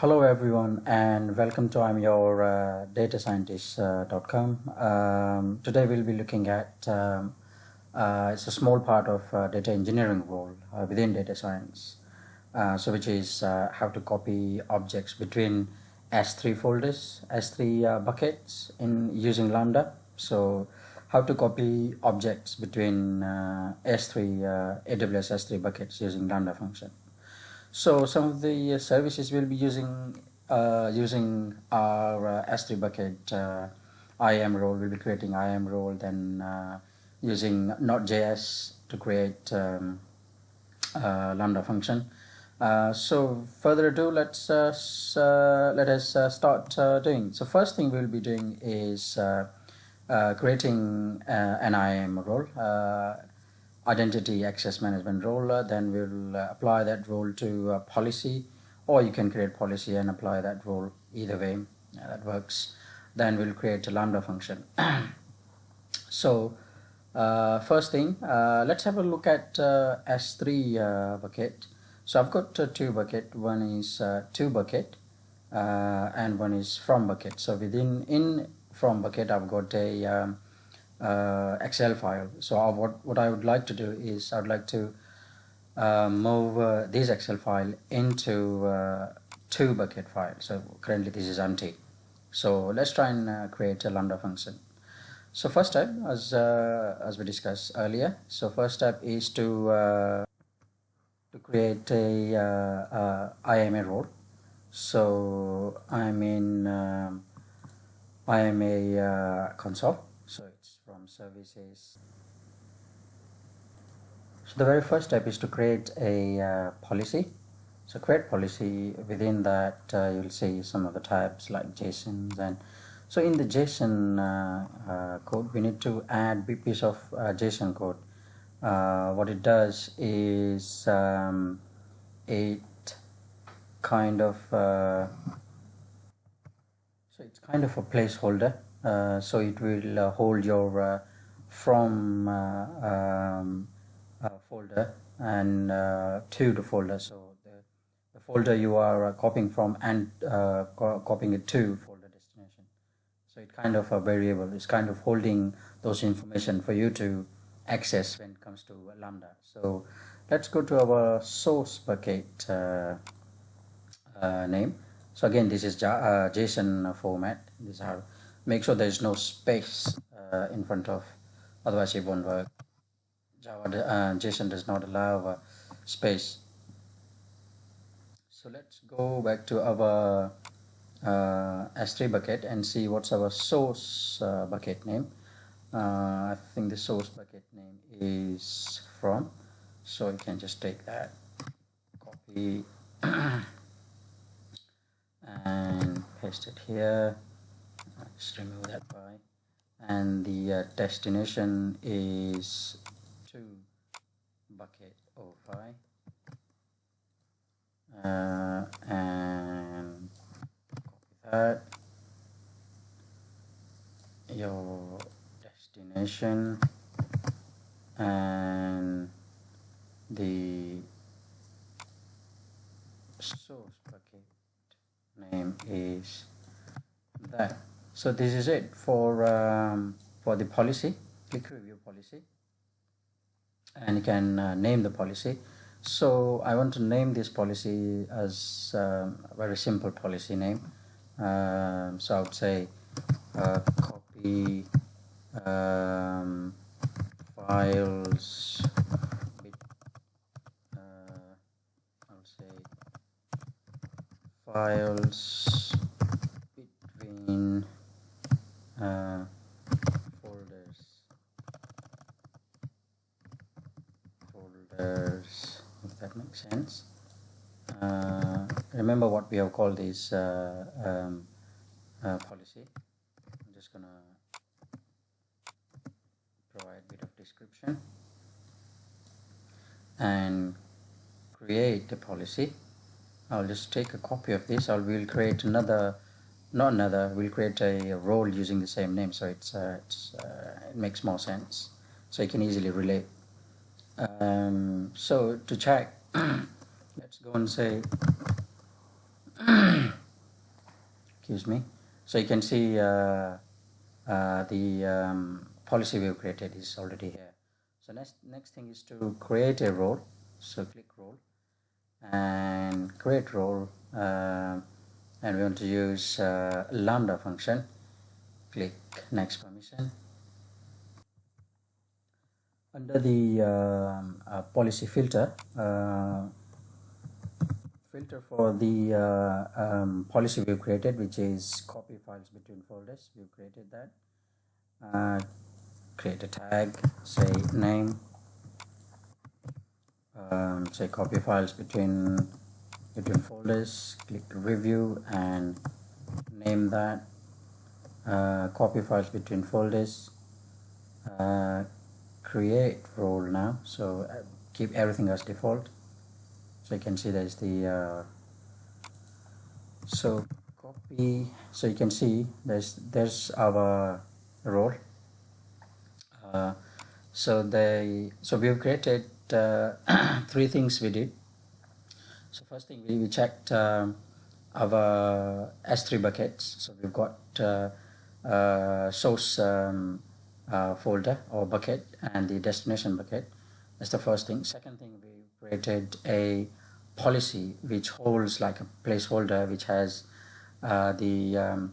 Hello everyone and welcome to I'm your data scientist.com. Today we'll be looking at it's a small part of data engineering role within data science. Which is how to copy objects between S3 folders, S3 buckets in using Lambda. So how to copy objects between S3 AWS S3 buckets using Lambda function. So some of the services we'll be using our S3 bucket IAM role. We'll be creating IAM role, then using node.js to create Lambda function. So further ado, let us start doing. So first thing we'll be doing is creating an IAM role. Identity access management role, then we'll apply that role to policy, or you can create policy and apply that role. Either way, that works. Then we'll create a Lambda function. So first thing, let's have a look at S3 bucket. So I've got two bucket. One is to bucket and one is from bucket. So in from bucket I've got a Excel file. So what I would like to do is I'd like to move this Excel file into to bucket file. So currently this is empty. So let's try and create a Lambda function. So first step, as we discussed earlier, so first step is to create a IAM role. So I'm in IAM console. So it's from services. So the very first step is to create a policy. So create policy. Within that you'll see some of the tabs like JSON. And so in the JSON code, we need to add a piece of JSON code. What it does is it kind of so it's kind of a placeholder. So it will hold your from folder and to the folder. So the folder you are copying from and copying it to folder destination. So it kind of a variable. It's kind of holding those information for you to access when it comes to Lambda. So let's go to our source bucket name. So again, this is JSON format. This is how. Make sure there is no space in front of, otherwise it won't work. JSON does not allow space. So let's go back to our S3 bucket and see what's our source bucket name. I think the source bucket name is from. So you can just take that, copy and paste it here. Just remove that by, and the destination is to bucket 05 and copy that. Your destination and the source bucket name is that. So this is it for the policy. Click review policy and you can name the policy. So I want to name this policy as a very simple policy name. So I would say copy files I would say files between folders, if that makes sense. Remember what we have called this policy. I'm just gonna provide a bit of description and create a policy. I'll just take a copy of this. We'll create we'll create a role using the same name, so it makes more sense, so you can easily relate. So to check, let's go and say excuse me. So you can see the policy we've created is already here. So next thing is to create a role. So click role and create role, and we want to use Lambda function. Click next permission. Under the policy filter, filter for the policy we've created, which is copy files between folders. We've created that. Create a tag, say name, say copy files between folders. Click review and name that. Copy files between folders. Create role now. So keep everything as default. So you can see there's the so copy. So you can see there's our role. So we've created three things we did. So first thing we checked our S3 buckets. So we've got source folder or bucket and the destination bucket. That's the first thing. Second thing, we created a policy which holds like a placeholder which has the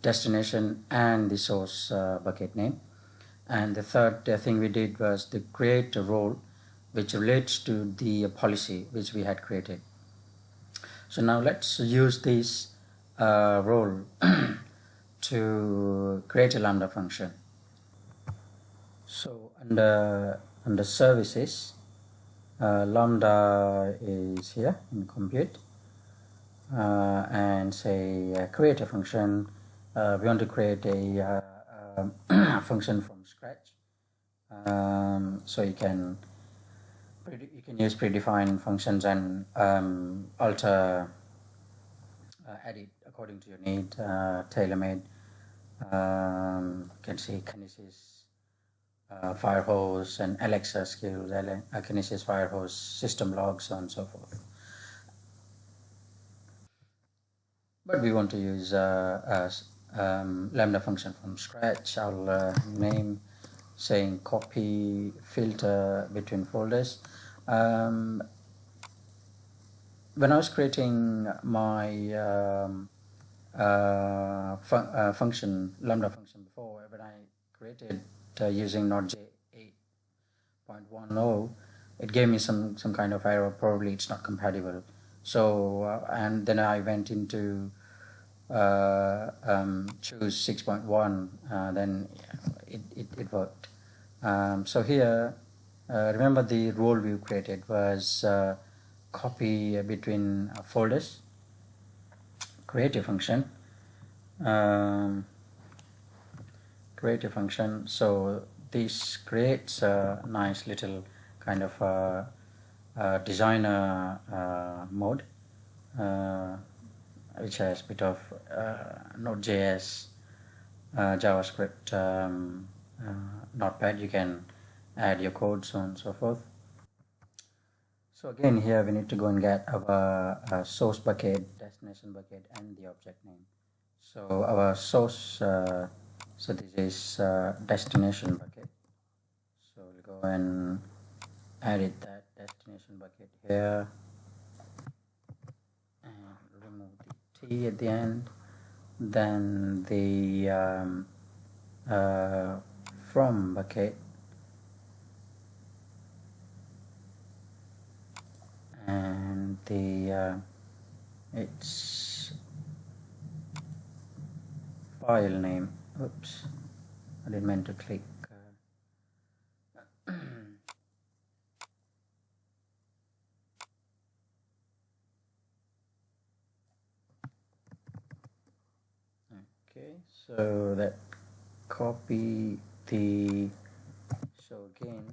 destination and the source bucket name. And the third thing we did was to create a role which relates to the policy which we had created. So now let's use this role to create a Lambda function. So under services, Lambda is here in compute, and say create a function. We want to create a function from scratch. So you can use predefined functions and alter, edit according to your need, tailor-made. You can see Kinesis, Firehose, and Alexa skills, Kinesis, Firehose, system logs, so on and so forth. But we want to use Lambda function from scratch. I'll name saying copy filter between folders. When I was creating my function, Lambda function before, when I created using node.js 8.10, it gave me some kind of error. Probably it's not compatible. So and then I went into choose 6.1, then it worked. So here, remember the role we created was copy between folders, create a function, so this creates a nice little kind of designer mode, which has a bit of node.js, JavaScript, notepad. You can add your code, so on and so forth. So again, here we need to go and get our source bucket, destination bucket, and the object name. So our source, so this is destination bucket. So we'll go and edit that destination bucket here and remove the T at the end. Then the from bucket, and the its file name. Oops, I didn't mean to click. Okay, so that copy the, so again,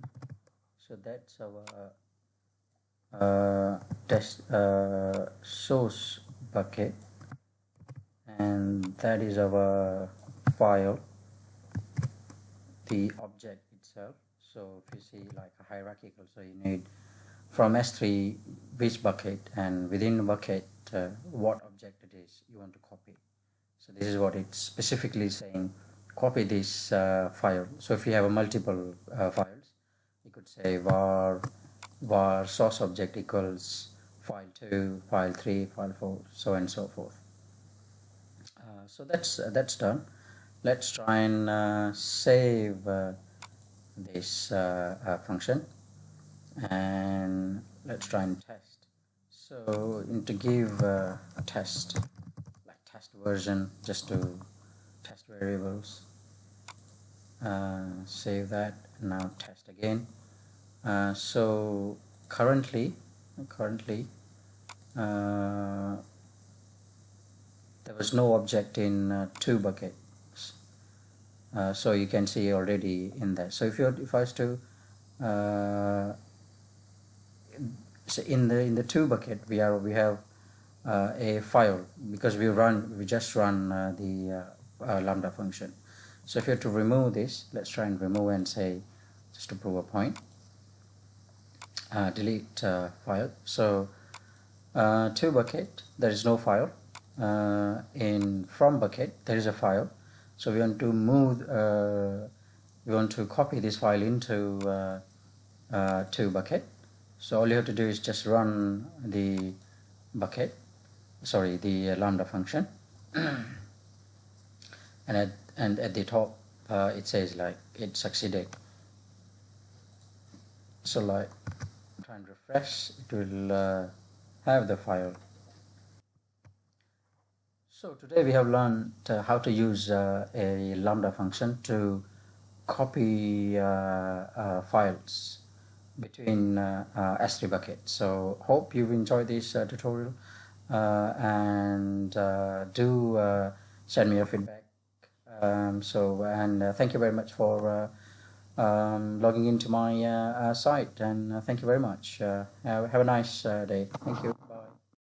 so that's our source bucket, and that is our file, the object itself. So if you see like a hierarchical, so you need from S3 which bucket, and within the bucket what object it is you want to copy. So this is what it's specifically saying: copy this file. So if you have a multiple files, you could say var source object equals file 2, file 3, file 4, so on and so forth. So that's done. Let's try and save this function, and let's try and test. So to give a test, like test version, just to test variables, save that, and now test again. So currently there was no object in 2 buckets, so you can see already in there. So if I was to so in the 2 bucket we have a file, because we just run the Lambda function. So if you have to remove this, let's try and remove and say, just to prove a point, delete file. So 2 bucket, there is no file. In from bucket there is a file, so we want to move we want to copy this file into 2 bucket. So all you have to do is just run the bucket, sorry, the Lambda function, and at the top it says like it succeeded. So like try and refresh, it will have the file. So today we have learned how to use a Lambda function to copy files between S3 buckets. So hope you've enjoyed this tutorial, and do send me your feedback. Thank you very much for logging into my site, and thank you very much. Have a nice day. Thank you.